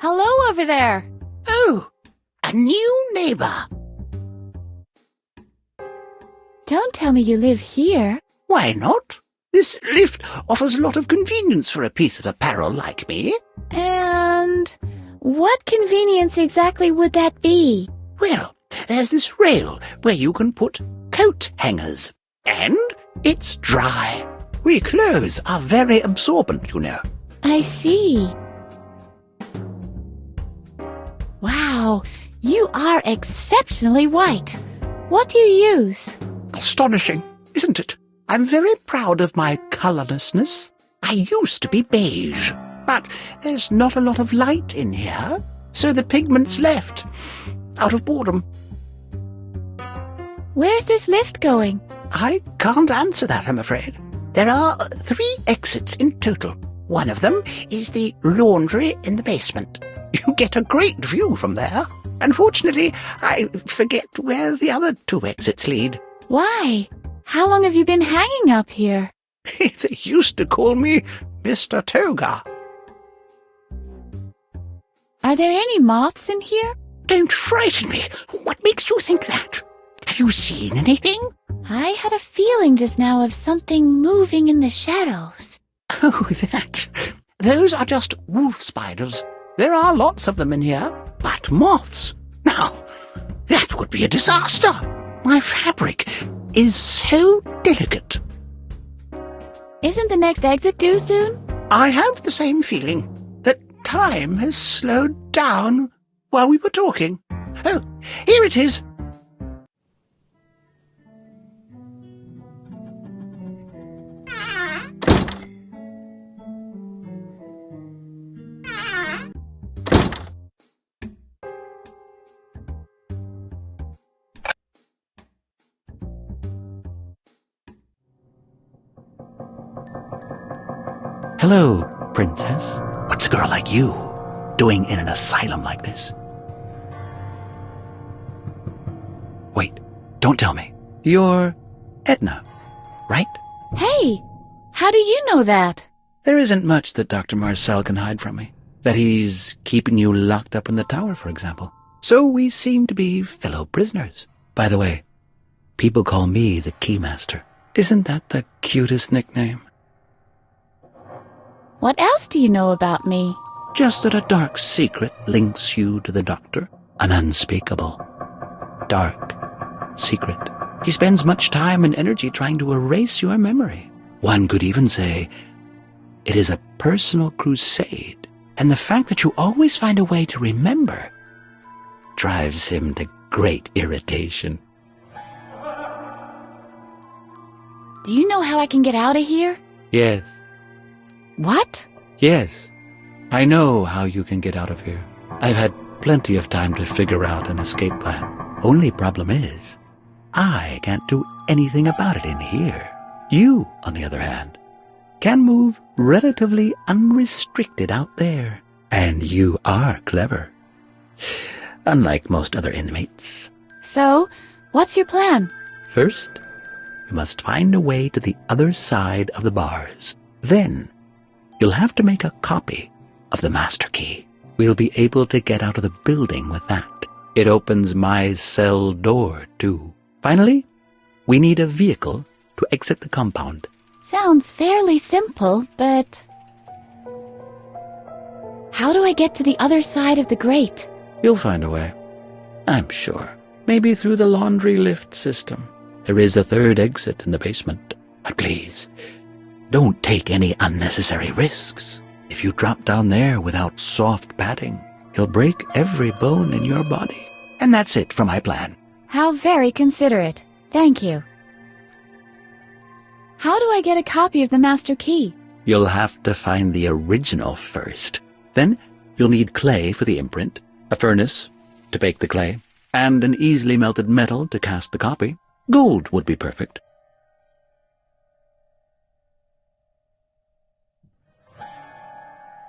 Hello over there. Oh, a new neighbor. Don't tell me you live here. Why not? This lift offers a lot of convenience for a piece of apparel like me. And what convenience exactly would that be? Well, there's this rail where you can put coat hangers. And it's dry. We clothes are very absorbent, you know. I see. Wow, you are exceptionally white. What do you use? Astonishing, isn't it? I'm very proud of my colourlessness. I used to be beige, but there's not a lot of light in here, so the pigment's left, out of boredom. Where's this lift going? I can't answer that, I'm afraid. There are 3 exits in total. One of them is the laundry in the basement. You get a great view from there. Unfortunately, I forget where the other 2 exits lead. Why? How long have you been hanging up here? They used to call me Mr. Toga. Are there any moths in here? Don't frighten me. What makes you think that? Have you seen anything? I had a feeling just now of something moving in the shadows. Oh, that. Those are just wolf spiders. There are lots of them in here, but moths. Now, that would be a disaster. My fabric is so delicate. Isn't the next exit due soon? I have the same feeling that time has slowed down while we were talking. Oh, here it is. Hello, princess. What's a girl like you doing in an asylum like this? Wait, don't tell me. You're Edna, right? Hey, how do you know that? There isn't much that Dr. Marcel can hide from me. That he's keeping you locked up in the tower, for example. So we seem to be fellow prisoners. By the way, people call me the Keymaster. Isn't that the cutest nickname? What else do you know about me? Just that a dark secret links you to the doctor. An unspeakable, dark secret. He spends much time and energy trying to erase your memory. One could even say it is a personal crusade. And the fact that you always find a way to remember drives him to great irritation. Do you know how I can get out of here? Yes. What? Yes. I know how you can get out of here. I've had plenty of time to figure out an escape plan. Only problem is, I can't do anything about it in here. You, on the other hand, can move relatively unrestricted out there. And you are clever. Unlike most other inmates. So, what's your plan? First, you must find a way to the other side of the bars. Then, you'll have to make a copy of the master key. We'll be able to get out of the building with that. It opens my cell door, too. Finally, we need a vehicle to exit the compound. Sounds fairly simple, but how do I get to the other side of the grate? You'll find a way, I'm sure. Maybe through the laundry lift system. There is a 3rd exit in the basement. But please, don't take any unnecessary risks. If you drop down there without soft padding, you'll break every bone in your body. And that's it for my plan. How very considerate. Thank you. How do I get a copy of the master key? You'll have to find the original first. Then you'll need clay for the imprint, a furnace to bake the clay, and an easily melted metal to cast the copy. Gold would be perfect.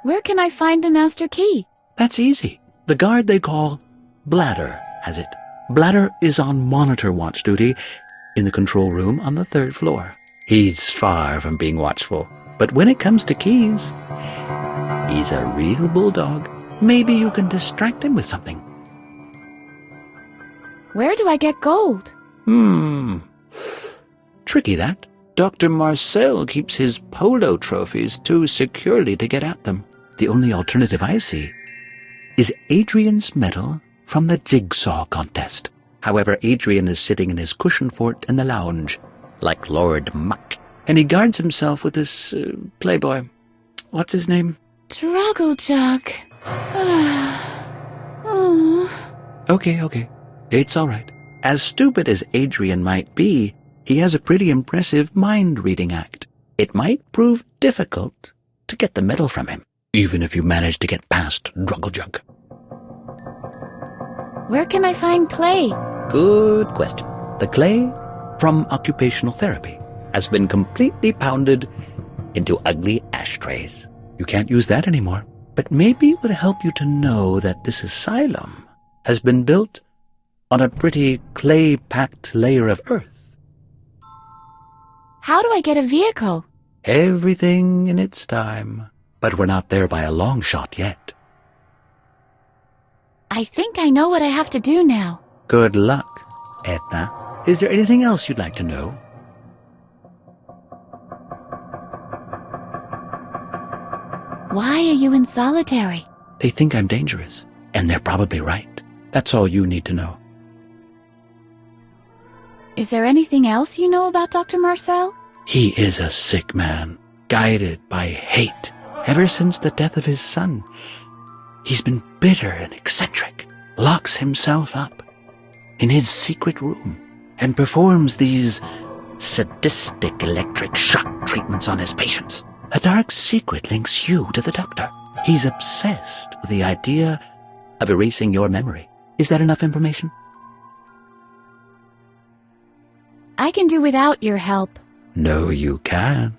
Where can I find the master key? That's easy. The guard they call Bladder has it. Bladder is on monitor watch duty in the control room on the 3rd floor. He's far from being watchful, but when it comes to keys, he's a real bulldog. Maybe you can distract him with something. Where do I get gold? Tricky, that. Dr. Marcel keeps his polo trophies too securely to get at them. The only alternative I see is Adrian's medal from the jigsaw contest. However, Adrian is sitting in his cushion fort in the lounge, like Lord Muck, and he guards himself with this playboy. What's his name? Druggle-jug. Okay. It's all right. As stupid as Adrian might be, he has a pretty impressive mind-reading act. It might prove difficult to get the medal from him, even if you manage to get past Druggle-jug. Where can I find clay? Good question. The clay from occupational therapy has been completely pounded into ugly ashtrays. You can't use that anymore. But maybe it would help you to know that this asylum has been built on a pretty clay-packed layer of earth. How do I get a vehicle? Everything in its time. But we're not there by a long shot yet. I think I know what I have to do now. Good luck, Edna. Is there anything else you'd like to know? Why are you in solitary? They think I'm dangerous, and they're probably right. That's all you need to know. Is there anything else you know about Dr. Marcel? He is a sick man, guided by hate. Ever since the death of his son, he's been bitter and eccentric, locks himself up in his secret room, and performs these sadistic electric shock treatments on his patients. A dark secret links you to the doctor. He's obsessed with the idea of erasing your memory. Is that enough information? I can do without your help. No, you can't.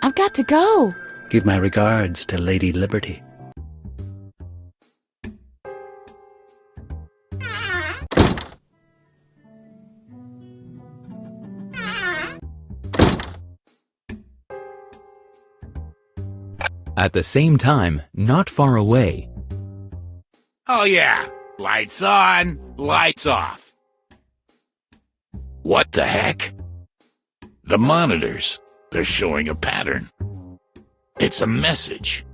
I've got to go. Give my regards to Lady Liberty. At the same time, not far away. Oh yeah, lights on, lights off. What the heck? The monitors, they're showing a pattern. It's a message.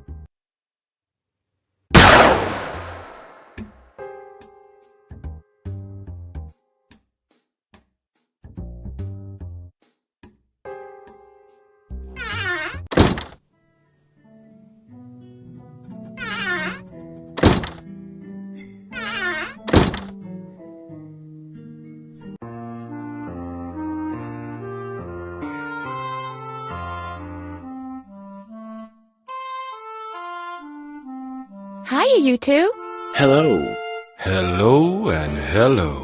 Hiya, you two. Hello. Hello and hello.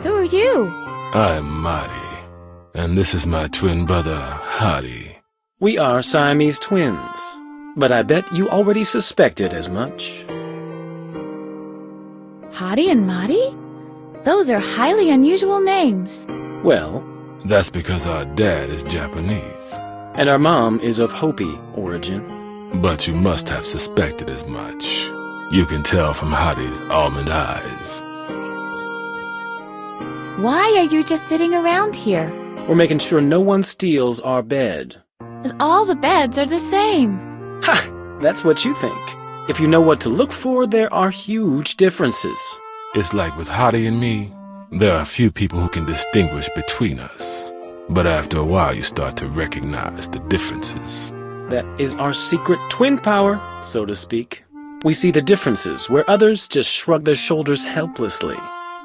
Who are you? I'm Marty, and this is my twin brother, Hardy. We are Siamese twins, but I bet you already suspected as much. Hottie and Marty? Those are highly unusual names. Well, That's because our dad is Japanese. and our mom is of Hopi origin. But you must have suspected as much. You can tell from Hardy's almond eyes. Why are you just sitting around here? We're making sure no one steals our bed. But all the beds are the same. Ha! That's what you think. If you know what to look for, there are huge differences. It's like with Hardy and me, there are few people who can distinguish between us. But after a while, you start to recognize the differences. That is our secret twin power, so to speak. We see the differences where others just shrug their shoulders helplessly.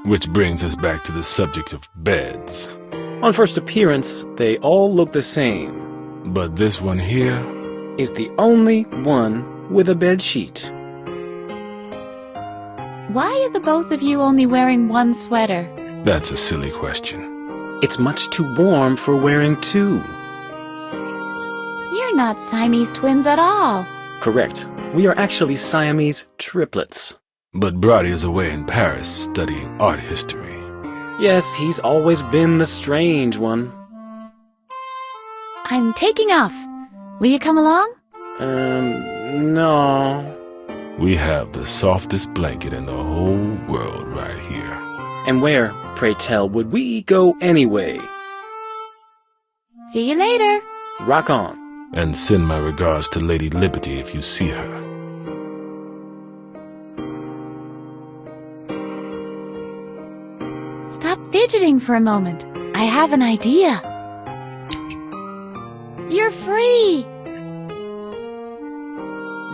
Which brings us back to the subject of beds. On first appearance, they all look the same. But this one here, Is the only one with a bed sheet. Why are the both of you only wearing one sweater? that's a silly question. It's much too warm for wearing two. You're not Siamese twins at all. Correct. We are actually Siamese triplets. But Brody is away in Paris studying art history. Yes, he's always been the strange one. I'm taking off. Will you come along? No. We have the softest blanket in the whole world right here. And where, pray tell, would we go anyway? See you later. Rock on. And send my regards to Lady Liberty if you see her. Stop fidgeting for a moment. I have an idea. You're free.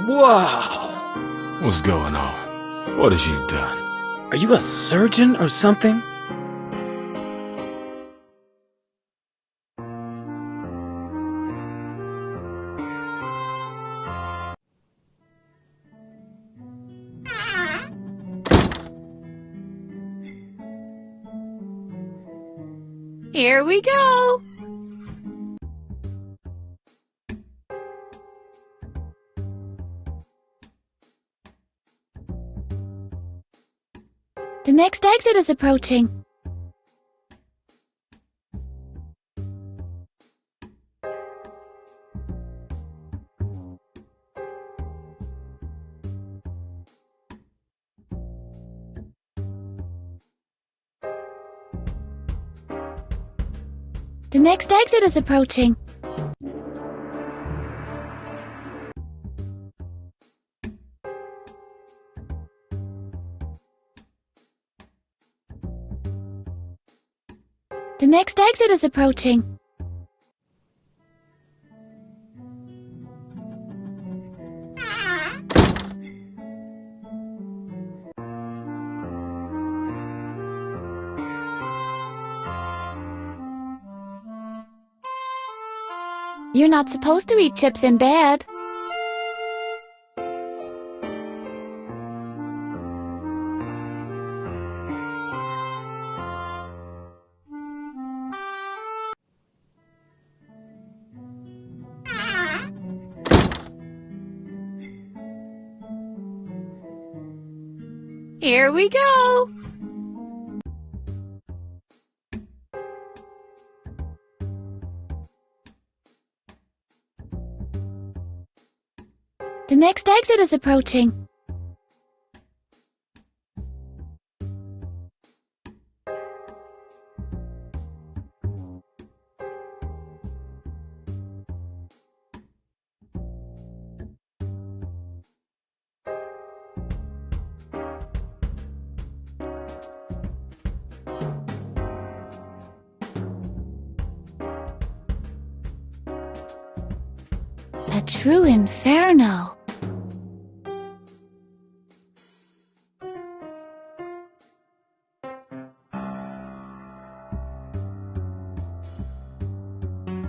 Wow! What's going on? What has you done? Are you a surgeon or something? Here we go. The next exit is approaching. The next exit is approaching. The next exit is approaching. You're not supposed to eat chips in bed. Here we go. The next exit is approaching. A true inferno.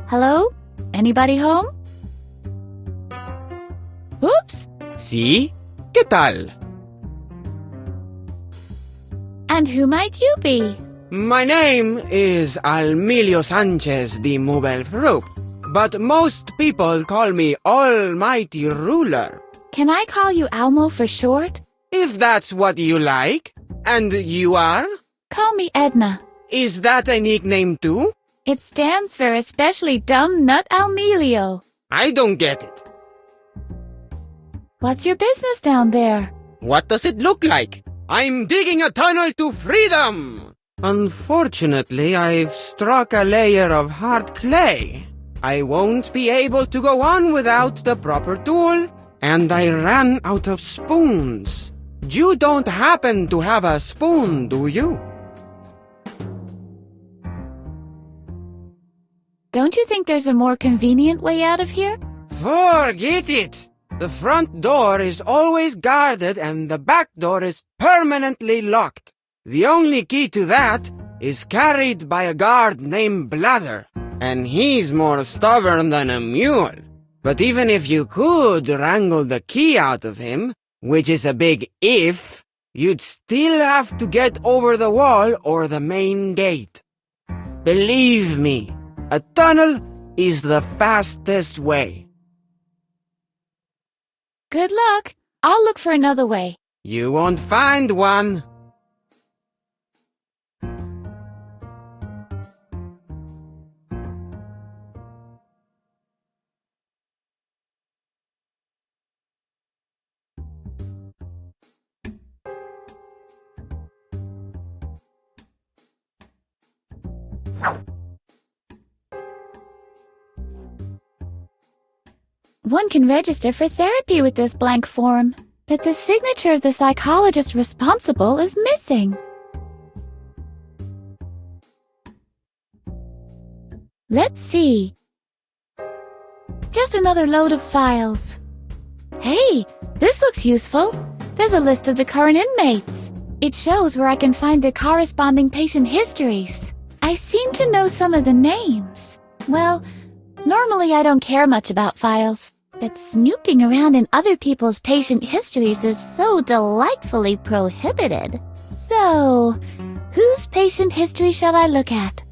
Hello? Anybody home? Oops! ¿Sí? ¿Qué tal? And who might you be? My name is Almilio Sanchez de Mubelfrup, but most people call me Almighty Ruler. Can I call you Almo for short? If that's what you like. And you are? Call me Edna. Is that a nickname too? It stands for Especially Dumb Nut Almilio. I don't get it. What's your business down there? What does it look like? I'm digging a tunnel to freedom! Unfortunately, I've struck a layer of hard clay. I won't be able to go on without the proper tool, and I ran out of spoons. You don't happen to have a spoon, do you? Don't you think there's a more convenient way out of here? Forget it! The front door is always guarded and the back door is permanently locked. The only key to that is carried by a guard named Blather, and he's more stubborn than a mule. But even if you could wrangle the key out of him, which is a big if, you'd still have to get over the wall or the main gate. Believe me, a tunnel is the fastest way. Good luck. I'll look for another way. You won't find one. One can register for therapy with this blank form, but the signature of the psychologist responsible is missing. Let's see. Just another load of files. Hey, this looks useful. There's a list of the current inmates. It shows where I can find their corresponding patient histories. I seem to know some of the names. Well, normally I don't care much about files, but snooping around in other people's patient histories is so delightfully prohibited. So, whose patient history shall I look at?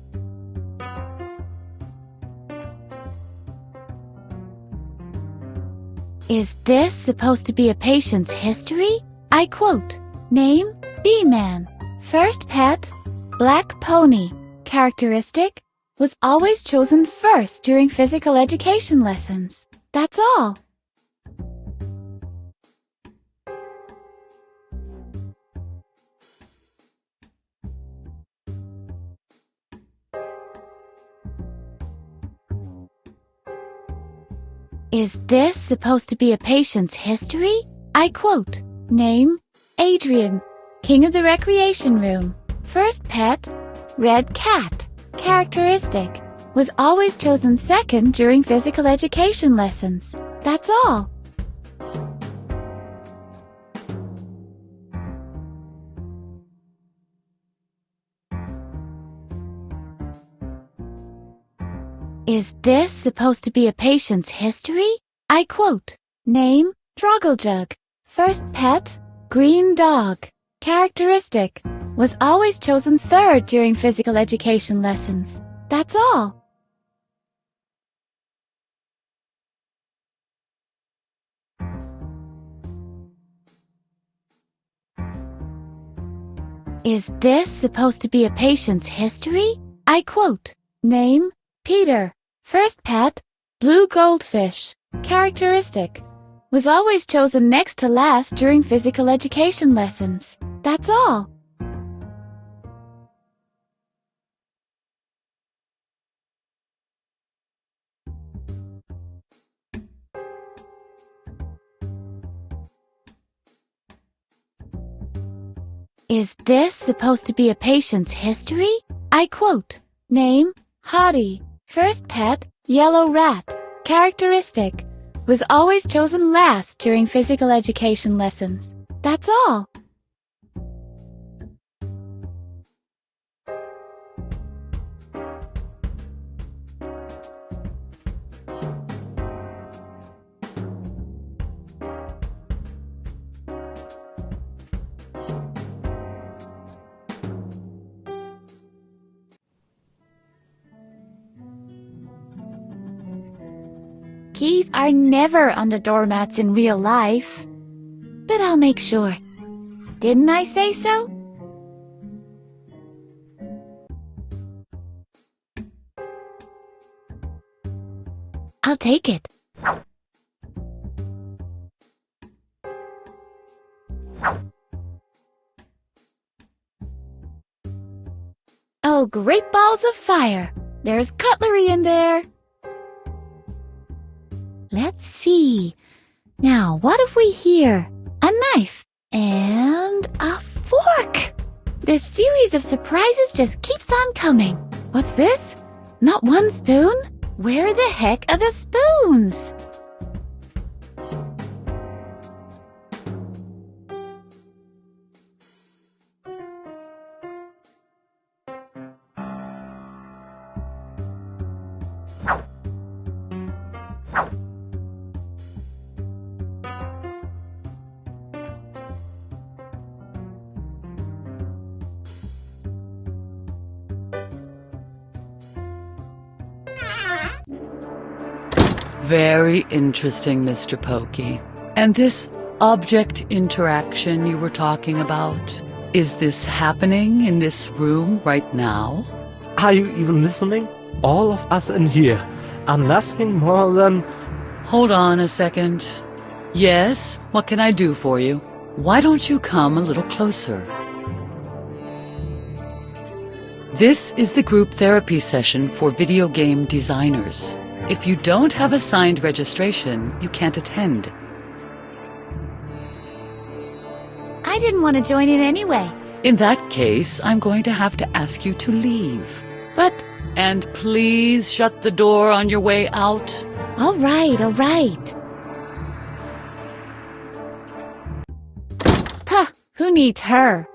Is this supposed to be a patient's history? I quote, name, B-man, first pet, black pony, characteristic, was always chosen first during physical education lessons. That's all. Is this supposed to be a patient's history? I quote, name, Adrian, king of the recreation room, first pet, red cat, characteristic, was always chosen second during physical education lessons. That's all. Is this supposed to be a patient's history? I quote, name, Drogglejug, first pet, green dog, characteristic, was always chosen third during physical education lessons. That's all. Is this supposed to be a patient's history? I quote, name, Peter, first pet, blue goldfish, characteristic, was always chosen next to last during physical education lessons. That's all. Is this supposed to be a patient's history? I quote, name, Hottie, first pet, yellow rat, characteristic, was always chosen last during physical education lessons. That's all. Keys are never on the doormats in real life. But I'll make sure. Didn't I say so? I'll take it. Oh, great balls of fire! There's cutlery in there. Let's see. Now, what have we here? A knife and a fork. This series of surprises just keeps on coming. What's this? Not one spoon? Where the heck are the spoons? Very interesting, Mr. Pokey. And this object interaction you were talking about, is this happening in this room right now? Are you even listening? All of us in here are nothing more than... Hold on a second. Yes, what can I do for you? Why don't you come a little closer? This is the group therapy session for video game designers. If you don't have a signed registration, you can't attend. I didn't want to join in anyway. In that case, I'm going to have to ask you to leave. But, And please shut the door on your way out. all right, all right. Puh, who needs her?